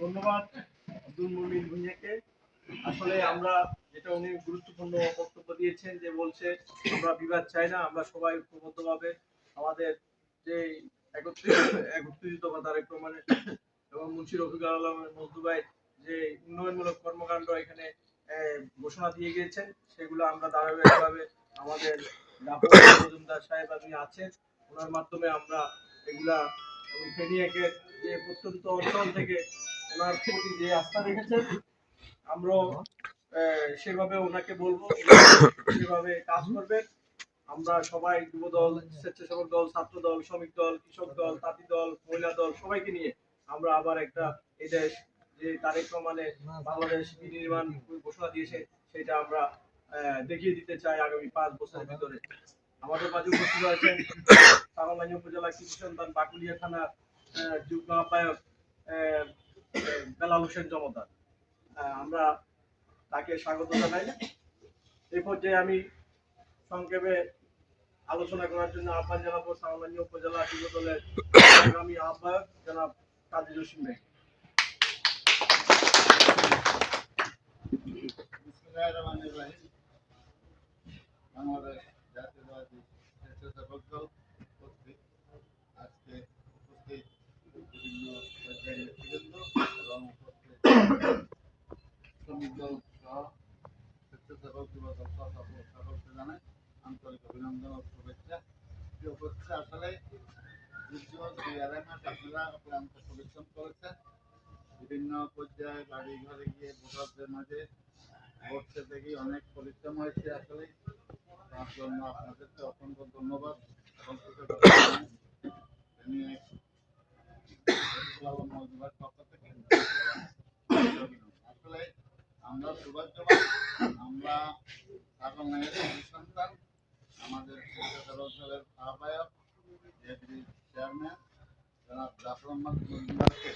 ধন্যবাদ আব্দুল মুমিন ভুঁইয়াকে। আসলে আমরা যেটা উনি গুরুত্বপূর্ণ বক্তব্য দিয়েছেন, যে বলছে আমরা বিবাদ চাই না, আমরা সবাই ঐক্যবদ্ধভাবে আমাদের যে একত্রিততা তারেক রহমানের এবং মুন্সি রফিকুল আলম মজনু ভাই যে উন্নয়নমূলক কর্মকাণ্ড এখানে ঘোষণা দিয়ে গিয়েছেন, সেগুলো আমরা ধারাবাহিকভাবে আমাদের জাফর মজুমদার সাহেব আপনি আছেন, ওনার মাধ্যমে আমরা এগুলা ফেনীকে যে প্রত্যন্ত অঞ্চল থেকে ওনার প্রতি যে আস্থা রেখেছেন, আমরাও সেভাবে ওনাকে বলবো সেভাবে কাজ করবেন। আমরা সবাই যুব দল, স্বেচ্ছাসেবক দল, ছাত্র দল, শ্রমিক দল, কৃষক দল, তাঁতি দল, মহিলা দল সবাইকে নিয়ে আমরা আবার একটা এই দেশ যে তারেক রহমানের বাংলাদেশ বিনির্মাণ ঘোষণা দিয়েছে সেটা আমরা দেখিয়ে দিতে চাই আগামী ৫ বছরের ভিতরে। আমাদের মাঝে উপস্থিত আছেন সাগরলাইন উপজেলা কৃষি সন্তান বাকুলিয়া থানা যুগ্ম আহ্বায়ক বেলাল হোসেন জমদার। আমরা তাকে স্বাগত জানাই। এই পর্যায়ে আমি সংক্ষেপে আলোচনা করার জন্য আহ্বান জানাবো সাগরলাইন উপজেলা যুব দলের আগামী আহ্বায়ক জনাব কাজী জসিম ভাই। বাংলাদেশ জাতীয়তাবাদী স্বেচ্ছাসেবক দল কর্তৃক আজকে উপস্থিত বিভিন্ন পর্যায়ের নেতৃবৃন্দ এবং শ্রমিক দল সহ স্বেচ্ছাসেবক যুব দল সহ সকলকে জানাই আন্তরিক অভিনন্দন ও শুভেচ্ছা। প্রিয় হচ্ছে আসলে দীর্ঘ 2.5 মাস আপনারা অক্লান্ত পরিশ্রম করেছেন, বিভিন্ন পর্যায়ে বাড়ি ঘরে গিয়ে ভোটারদের মাঝে ভোট পেতে গিয়ে অনেক পরিশ্রম হয়েছে। আসলে তার জন্য আপনাদেরকে অসংখ্য ধন্যবাদ এবং পক্ষ থেকে আসলে আমরা সৌভাগ্যবান, আমরা সাগরনাইয়ের সন্তান, আমাদের স্বেচ্ছাসেবক দলের আহ্বায়ক চেয়ারম্যান জনাব জাফর আহমদ মজুমদারকে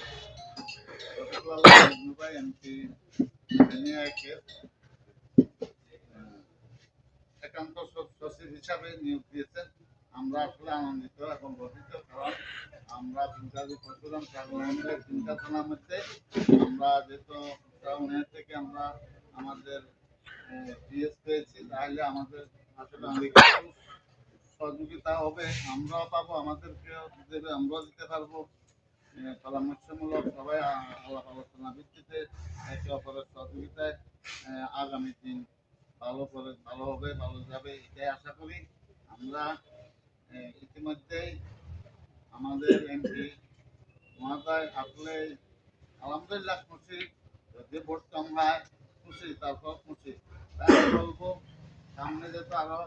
রফিকুল আলম মজনু ভাই এমপি একান্ত সচিব হিসাবে নিয়োগ দিয়েছেন। আমরা আসলে আনন্দিত এবং গর্বিত, কারণ আমরা তিনটা থানার মধ্যে আমরা যেহেতু উনিশ থেকে আমরা আমাদের পিএস পেয়েছি, তাহলে আমাদের আসলে অনেক সহযোগিতা হবে, আমরাও পাবো, আমাদেরকেও দেবে, আমরাও দিতে পারবো। পরামর্শমূলক সবাই আলাপ আলোচনা ভিত্তিতে একে অপরের সহযোগিতায় আগামী দিন ভালো হবে, ভালো যাবে, এটাই আশা করি। আমরা ইতিমধ্যেই আমাদের এমপি মহাশয় আসলে আলহামদুলিল্লাহ খুশি, যদি ভোট কম হয় খুশি, তারপর খুশি। তাই বলবো সামনে যেহেতু আরো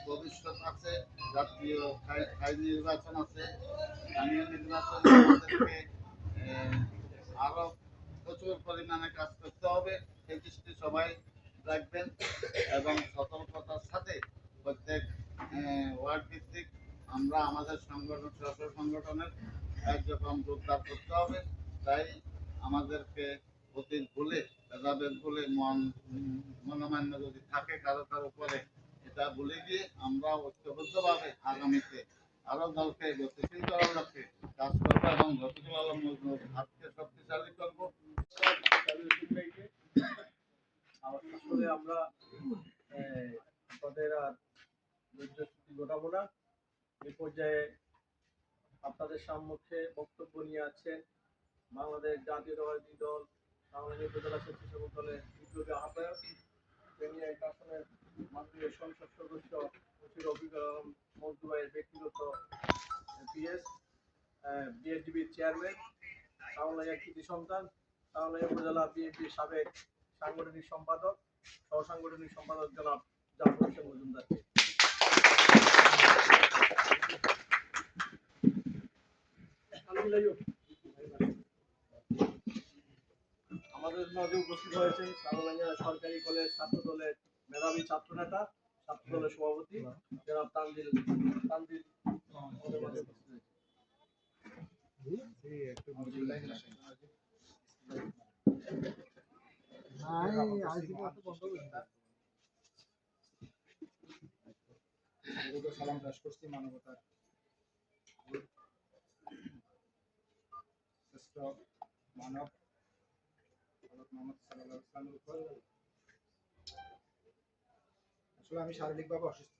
ভবিষ্যৎ আছে, জাতীয় নির্বাচন আছে, স্থানীয় নির্বাচন আমাদেরকে আরো প্রচুর পরিমাণে কাজ করতে হবে। সেই দৃষ্টি সবাই রাখবেন এবং সতর্কতার সাথে প্রত্যেক ওয়ার্ড ভিত্তিক আমরা আমাদের সংগঠনের কার্যক্রম জোরদার করতে হবে। তাই আমাদেরকে অতীত ভুলে, ভেদাভেদ ভুলে, মনোমান্য যদি থাকে কারো উপরে, এটা ভুলে গিয়ে আমরা ঐক্যবদ্ধভাবে আগামীতে আরো দলকে গতিশীল করার লক্ষ্যে কাজ করবো এবং রফিকুল আলম মজনুর হাতকে শক্তিশালী করবো। আসলে আমরা আপনাদের আর ধৈর্যচ্যুতি ঘটাবো না। এই পর্যায়ে আপনাদের সম্মুখে বক্তব্য নিয়ে আছেন বাংলাদেশ জাতীয়তাবাদী দল বাংলাদেশ উপজেলা স্বেচ্ছাসেবক দলের বিপ্লবী আহ্বায়ক এক আসনের মাননীয় সংসদ সদস্য মুন্সি রফিকুল আলম মজনু ভাইয়ের ব্যক্তিগত পিএস, বিএনপির চেয়ারম্যান, সাগরলাইয়া কৃতি সন্তান, সাগরলাইয়া উপজেলা বিএনপির সাবেক সাংগঠনিক সম্পাদক, সহ সাংগঠনিক সম্পাদক জনাব জাফর হোসেন মজুমদারকে। আমাদের মাঝে উপস্থিত হয়েছেন সাগরলাইয়া সরকারি কলেজ ছাত্র দলের মেধাবী ছাত্র নেতা, ছাত্র দলের সভাপতি জনাব তানজিল আমাদের মাঝে উপস্থিত হয়েছে। সালাম পেশ করছি মানবতার শ্রেষ্ঠ মানব হযরত মুহাম্মদ সাল্লাল্লাহু আলাইহি ওয়াসাল্লামের উপর আসলে আমি শারীরিকভাবে অসুস্থ,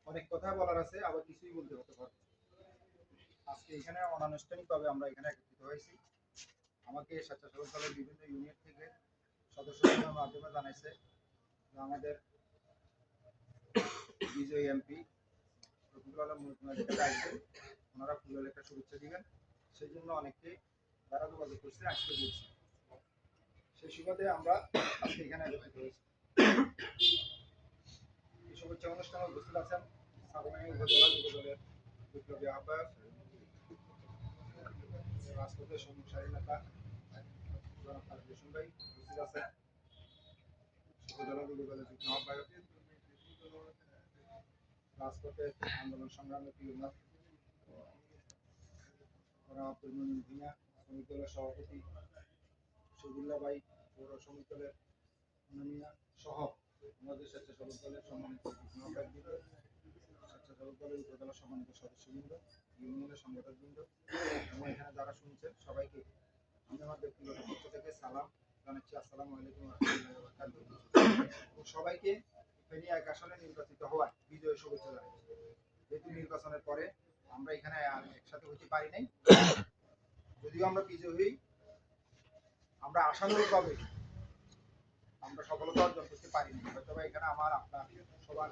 অনেক কথা বলার আছে, আবার কিছুই বলতে হতে পারে। আজকে এখানে অনানুষ্ঠানিকভাবে আমরা এখানে একত্রিত হয়েছি। আমাকে স্বেচ্ছাসেবক দলের বিভিন্ন ইউনিট থেকে সদস্যদের মাধ্যমে জানাইছে যে আমাদের বিজয়ী এমপি রফিকুল আলম মজুমদার এখানে আসবেন, ওনারা ফুলের একটা শুভেচ্ছা দিবেন। সেই জন্য অনেককে তারা যোগাযোগ করছে, আসতে দিয়েছে। সেই সুবাদে আমরা আজকে এখানে একত্রিত হয়েছি। এই শুভেচ্ছা অনুষ্ঠানে উপস্থিত আছেন সাগরনাইল উপজেলা যুব দলের বিপ্লবী আহ্বায়ক, রাজপথের সম্মুখসারী নেতা জনাব তারেক হোসেন ভাই উপস্থিত আছেন, উপজেলা যুব দলের যুগ্ম আহ্বায়ক, রাজপথের আন্দোলন সংগ্রামের প্রিয় আব্দুল মুমিন ভূঁইয়া, শ্রমিক দলের সভাপতি শহীদুল্লাহ ভাই, পৌর শ্রমিক দলের মিয়া সহ আমাদের স্বেচ্ছাসেবক দলের সম্মানিত আহ্বায়কবৃন্দ, স্বেচ্ছাসেবক দলের উপজেলা সম্মানিত সদস্যবৃন্দ, ইউনিয়নের সংগঠকবৃন্দ এবং এখানে যারা শুনছেন সবাইকে আমি আমার ব্যক্তিগত পক্ষ থেকে সালাম জানাচ্ছি। আসসালামু আলাইকুম ওয়া রাহমাতুল্লাহি ওয়া বারাকাতুহু। এবং সবাইকে ফেনী এক আসনে নির্বাচিত হওয়ার বিজয় শুভেচ্ছা জানাচ্ছি। যেহেতু নির্বাচনের পরে আমরা এখানে একসাথে হতে পারি নাই, যদিও আমরা বিজয়ী হই, আমরা আশানুরূপভাবে আমরা সফলতা অর্জন করতে পারিনি। হয়তো বা এখানে আমার আপনার সবার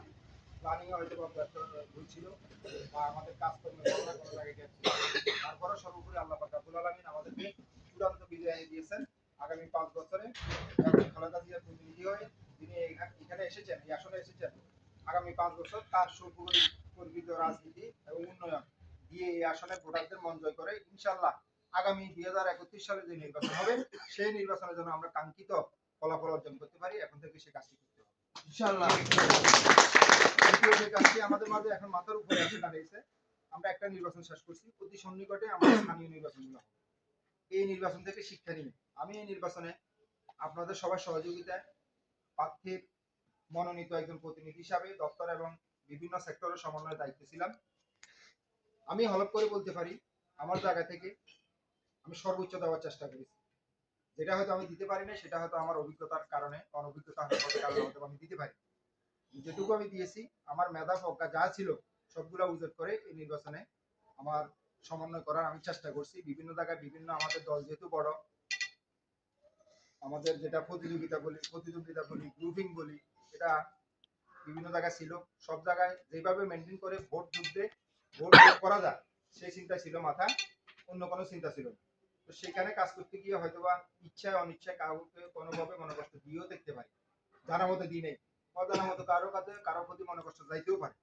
প্ল্যানিং হয়তো বা ব্যর্থ হয়েছিল বা আমাদের কাজকর্মে কোনো না কোনো জায়গায় গেছে। তারপরে সর্বোপরি আল্লাহ পাক রব্বুল আলামিন আমাদেরকে চূড়ান্ত বিজয় এনে দিয়েছেন। আগামী 5 বছরে খালেদা জিয়ার প্রতিনিধি হয়ে যিনি এখানে এসেছেন, এই আসনে এসেছেন, আগামী 5 বছর তার সুপরিকল্পিত রাজনীতি এবং উন্নয়ন দিয়ে এই আসনে ভোটারদের মন জয় করে ইনশাআল্লাহ আগামী 2031 সালে যে নির্বাচন হবে সেই নির্বাচনের জন্য আমরা কাঙ্ক্ষিত ফলাফল অর্জন করতে পারি। এখন থেকে সে কাজটি করতে হবে ইনশাআল্লাহ। দ্বিতীয় যে কাজটি আমাদের মাঝে এখন মাথার উপরে এসে দাঁড়িয়েছে, আমরা একটা নির্বাচন শেষ করছি, অতি সন্নিকটে আমাদের স্থানীয় নির্বাচনগুলো হবে। এই নির্বাচন থেকে শিক্ষা নিয়ে আমি এই নির্বাচনে আপনাদের সবার সহযোগিতায় প্রার্থীর মনোনীত একজন প্রতিনিধি হিসাবে দপ্তর এবং বিভিন্ন সেক্টরের সমন্বয়ের দায়িত্ব ছিলাম। আমি হলফ করে বলতে পারি আমার জায়গা থেকে আমি সর্বোচ্চ দেওয়ার চেষ্টা করেছি। যেটা হয়তো আমি দিতে পারি না, সেটা হয়তো আমার অভিজ্ঞতার কারণে, অনভিজ্ঞতা হওয়ার কারণে হয়তো আমি দিতে পারি। যেটুকু আমি দিয়েছি আমার মেধা প্রজ্ঞা যা ছিল সবগুলা উজট করে এই নির্বাচনে আমার সমন্বয় করার আমি চেষ্টা করছি। বিভিন্ন জায়গায় বিভিন্ন আমাদের দল যেহেতু বড়, আমাদের যেটা প্রতিযোগিতা বলি গ্রুপিং বলি, এটা বিভিন্ন জায়গায় ছিল। সব জায়গায় যেভাবে মেনটেন করে ভোট যুদ্ধে ভোট করা যায় সেই চিন্তা ছিল মাথা, অন্য কোনো চিন্তা ছিল না। তো সেখানে কাজ করতে গিয়ে হয়তোবা ইচ্ছায় অনিচ্ছায় কাউকে কোনোভাবে মনে কষ্ট দিয়েও দেখতে পারি, জানার মতো দিই নেই, অজানা মতো কারো কাছে কারো প্রতি মনে কষ্ট যাইতেও পারে।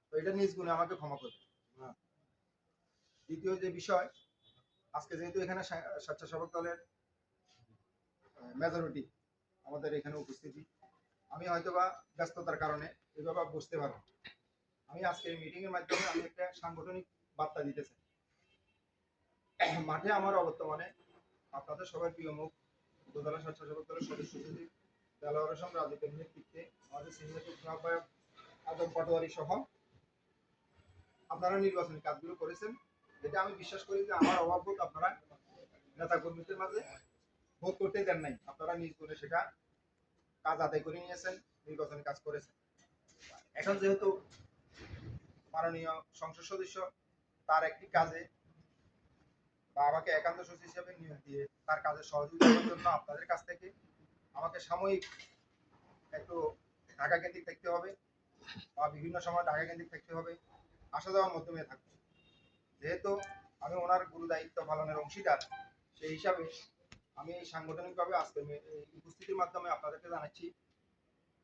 তো এটা নিজ গুণে আমাকে ক্ষমা করবে। দ্বিতীয় যে বিষয়, আজকে যেহেতু এখানে স্বেচ্ছাসেবক দলের মেজরিটি আমাদের এখানে উপস্থিতি, আমি হয়তোবা ব্যস্ততার কারণে এভাবে বুঝতে পারবো। আমি আজকে এই মিটিং এর মাধ্যমে আমি একটা সাংগঠনিক বার্তা দিতে চাই। মাঠে আমার অবর্তমানে আপনাদের সবার প্রিয় মুখ উপজেলা স্বেচ্ছাসেবক দলের সদস্য সচিব দেলোয়ার হোসেন রাজীবের নেতৃত্বে আমাদের সিনিয়র যুগ্ম আহ্বায়ক আদম পাটোয়ারি সহ আপনারা নির্বাচনী কাজগুলো করেছেন, যেটা আমি বিশ্বাস করি যে আমার অভাববোধ আপনারা নেতা কর্মীদের মাঝে ভোট করতে দেন নাই। আপনারা নিজ গুণে সেটা কাজ আদায় করে নিয়েছেন, নির্বাচনী কাজ করেছেন। এখন যেহেতু মাননীয় সংসদ সদস্য তার একটি কাজে বা আমাকে একান্ত সচিব হিসেবে নিয়োগ দিয়ে তার কাজে সহযোগিতার জন্য আপনাদের কাছ থেকে আমাকে সাময়িক একটু ঢাকা কেন্দ্রিক থাকতে হবে বা বিভিন্ন সময় ঢাকা কেন্দ্রিক থাকতে হবে, আসা যাওয়ার মাধ্যমে থাকবে। যেহেতু আমি ওনার গুরু দায়িত্ব পালনের অংশীদার, সেই হিসাবে আমি এই সাংগঠনিকভাবে আজকে উপস্থিতির মাধ্যমে আপনাদেরকে জানাচ্ছি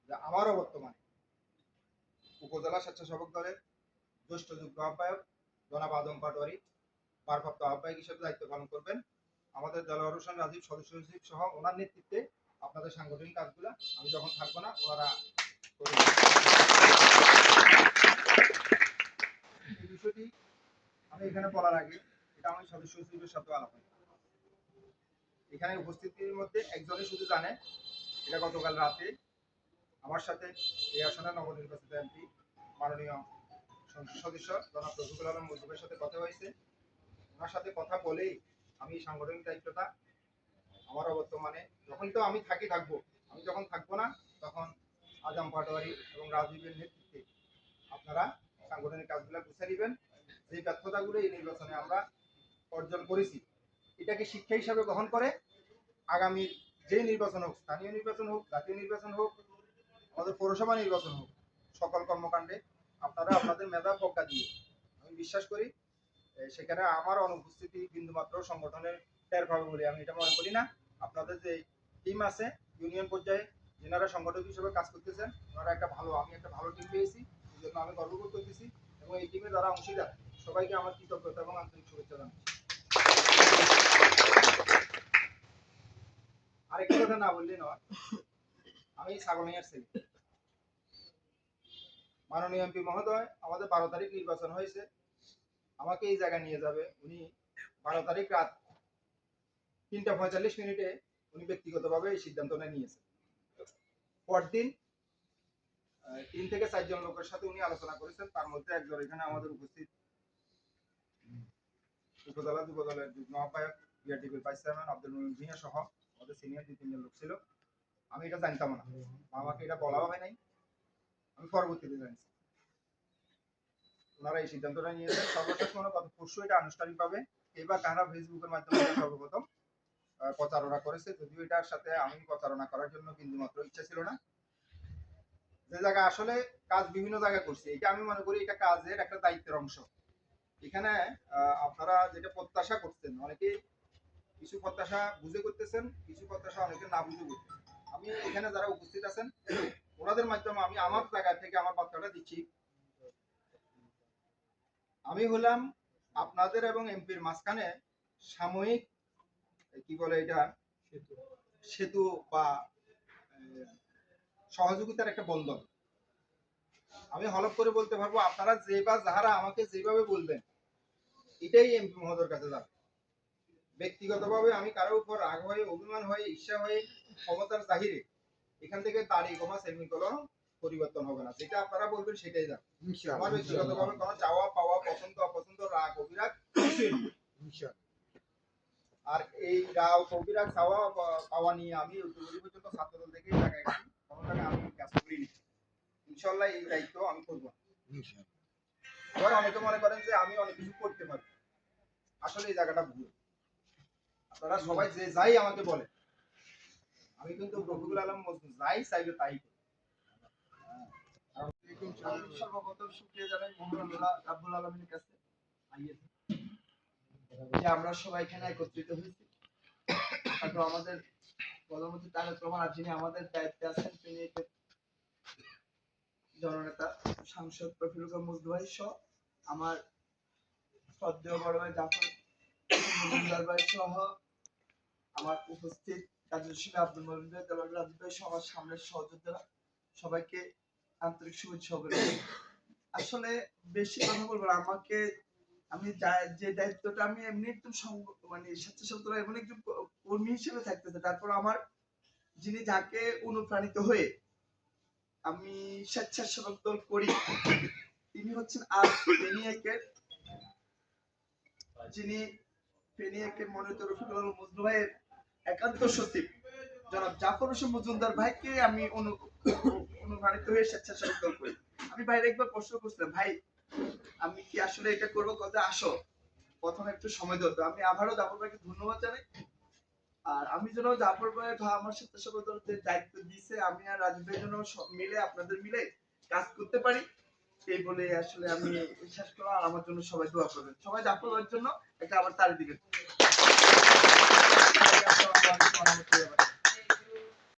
যে আমারও বর্তমানে উপজেলা স্বেচ্ছাসেবক দলের জ্যেষ্ঠ যুগ্ম আহ্বায়ক জনাব আদম পাটোয়ারি ভারপ্রাপ্ত আহ্বায়ক হিসেবে দায়িত্ব পালন করবেন। আমাদের দেলোয়ার হোসেন রাজীব সদস্য সচিব সহ ওনার নেতৃত্বে আপনাদের সাংগঠনিক কাজগুলো আমি যখন থাকবো না ওনারা করবেন। এই বিষয়টি আমি এখানে বলার আগে এটা আমি সদস্য সচিবের সাথে আলাপ হয়। এখানে উপস্থিতির মধ্যে একজনই শুধু জানে, এটা গতকাল রাতে আমার সাথে এই আসনে নবনির্বাচিত এমপি মাননীয় সংসদ সদস্য জনাব রফিকুল আলম মজুবের সাথে কথা হয়েছে। ওনার সাথে কথা বলেই আমি এই সাংগঠনিক দায়িত্বটা আমারও বর্তমানে যখন তো আমি থাকবো, আমি যখন থাকবো না তখন আজম পাটোয়ারি এবং রাজীবের নেতৃত্বে আপনারা সাংগঠনিক কাজগুলো গুছিয়ে নেবেন। যে ব্যর্থতাগুলো এই নির্বাচনে আমরা অর্জন করেছি এটাকে শিক্ষা হিসাবে গ্রহণ করে আগামী যে নির্বাচন হোক, স্থানীয় নির্বাচন হোক, জাতীয় নির্বাচন হোক, আমাদের পৌরসভা নির্বাচন হোক, সকল কর্মকাণ্ডে আপনারা আপনাদের মেধা প্রজ্ঞা দিয়ে আমি বিশ্বাস করি সেখানে আমার অনুপস্থিতি বিন্দুমাত্র সংগঠনের টের পাবে বলে আমি এটা মনে করি না। আপনাদের যে টিম আছে ইউনিয়ন পর্যায়ে যেনারা সংগঠক হিসেবে কাজ করতেছেন ওনারা আমি একটা ভালো টিম পেয়েছি, এই জন্য আমি গর্ববোধ করতেছি এবং এই টিমে যারা অংশীদার সবাইকে আমার কৃতজ্ঞতা এবং আন্তরিক শুভেচ্ছা জানাচ্ছি। আরেকটা কথা না বললে নয়, আমি ছাগলনাইয়ার ছেলে। মাননীয় এমপি মহোদয় আমাদের 12 তারিখ নির্বাচন হয়েছে, আমাকে এই জায়গায় নিয়ে যাবে উনি 12 তারিখ রাত 3:45 উনি ব্যক্তিগতভাবে এই সিদ্ধান্তটা নিয়েছেন। পরদিন 3 থেকে 4 জন লোকের সাথে উনি আলোচনা করেছেন, তার মধ্যে একজন এখানে আমাদের উপস্থিত উপজেলা যুব দলের যুগ্ম আহ্বায়ক বিআরটিপির ভাইস চেয়ারম্যান আব্দুল মুমিন ভূঁইয়া সহ আমাদের সিনিয়র 2-3 জন লোক ছিল। আমি এটা জানতাম না, আমাকে এটা বলা হয় নাই, আমি পরবর্তীতে জানছি। ওনারা এই সিদ্ধান্তটা নিয়েছেন। সর্বশেষ মনে গত পরশু এটা আনুষ্ঠানিকভাবে এবার কারা ফেসবুকের মাধ্যমে সর্বপ্রথম প্রচারণা করেছে, যদিও এটার সাথে আমি প্রচারণা করার জন্য বিন্দুমাত্র ইচ্ছা ছিল না। যে জায়গায় আসলে কাজ বিভিন্ন জায়গায় করছে, এটা আমি মনে করি এটা কাজের একটা দায়িত্বের অংশ। এখানে আপনারা যেটা প্রত্যাশা করছেন, অনেকে কিছু প্রত্যাশা বুঝে করতেছেন, কিছু প্রত্যাশা অনেকে না বুঝে করতেছেন। আমি এখানে যারা উপস্থিত আছেন ওনাদের মাধ্যমে আমি আমার জায়গা থেকে আমার বার্তাটা দিচ্ছি। আমি হলাম আপনাদের এবং এমপির মাঝখানে সাময়িক কি বলে এটা সেতু বা সহযোগিতার একটা বন্ধন। আমি হলফ করে বলতে পারবো আপনারা যারা আমাকে যেভাবে বলবেন এটাই এমপি মহোদয়ের কাছে যাবে। ব্যক্তিগতভাবে আমি কারো উপর রাগ হয়ে, অভিমান হয়ে, ঈর্ষা হয়ে ক্ষমতার জাহিরে এখান থেকে দাড়ি কমা সেমিকোলন পরিবর্তন হবে না। যেটা আপনারা বলবেন সেটাই যাবে। আমার ব্যক্তিগতভাবে কোনো চাওয়া পাওয়া, পছন্দ অপছন্দ, রাগ অভিরাগ কিছুই নেই। আর এই রাগ অভিরাগ চাওয়া পাওয়া নিয়ে আমি পর্যন্ত ছাত্রদল থেকে টাকা কোনো টাকা আমি কাজ করিনি। ইনশাল্লাহ এই দায়িত্ব আমি করবো। এবার অনেকে মনে করেন যে আমি অনেক কিছু করতে পারি, আসলে এই জায়গাটা ভুল। আপনারা সবাই যে যাই আমাকে বলে, আমি কিন্তু রফিকুল আলম মজনু যাই চাইবে তাই করি। সর্বপ্রথম শুকরিয়া জানাই মহান আল্লাহ রাব্বুল আলামিনের কাছে যে আমরা সবাই এখানে একত্রিত হয়েছি। তারপর আমাদের প্রধানমন্ত্রী তারেক রহমান যিনি আমাদের দায়িত্বে আছেন, তিনি জননেতা সাংসদ রফিকুল মজনু ভাই সহ আমার শ্রদ্ধেয় বড় ভাই জাফর মজুমদার ভাই সহ আমার উপস্থিত কার্যশীল আব্দুল মজিদ ভাই, দেওয়ান রাজীব ভাই সহ সামনের সহযোদ্ধারা সবাইকে আন্তরিক শুভেচ্ছা অভিনন্দন। আসলে বেশি কথা বলবো না, আমি যে দায়িত্বটা আমি এমনি একটু মানে স্বেচ্ছাসেবক এমন একজন কর্মী হিসেবে থাকতেছে, তারপর আমার যাকে অনুপ্রাণিত হয়ে আমি স্বেচ্ছাসেবক দল করি তিনি হচ্ছেন আজ ফেনিয়াকের মনোনীত রফিকুল আলম মজনু ভাইয়ের একান্ত সচিব জনাব জাফর হোসেন মজুমদার ভাইকে আমি অনুপ্রাণিত হয়ে স্বেচ্ছাসেবক দল করি। আমি ভাইয়ের একবার প্রশ্ন করছিলাম, ভাই আমি কি আসলে এটা করবো, কথা আসো প্রথমে একটু সময় দাও। আমি আবারও জাফর ভাইকে ধন্যবাদ জানাই। আর আমি যেন জাফর ভাই আমার স্বেচ্ছাসেবক দলের দায়িত্ব দিয়েছে, আমি আর রাজীব ভাই যেন মিলে আপনাদের মিলে কাজ করতে পারি এই বলে আসলে আমি বিশ্বাস করি। আর আমার জন্য সবাই দোয়া করবেন, সবাই জাফর ভাইয়ের জন্য একটা আবার তালি দিবেন।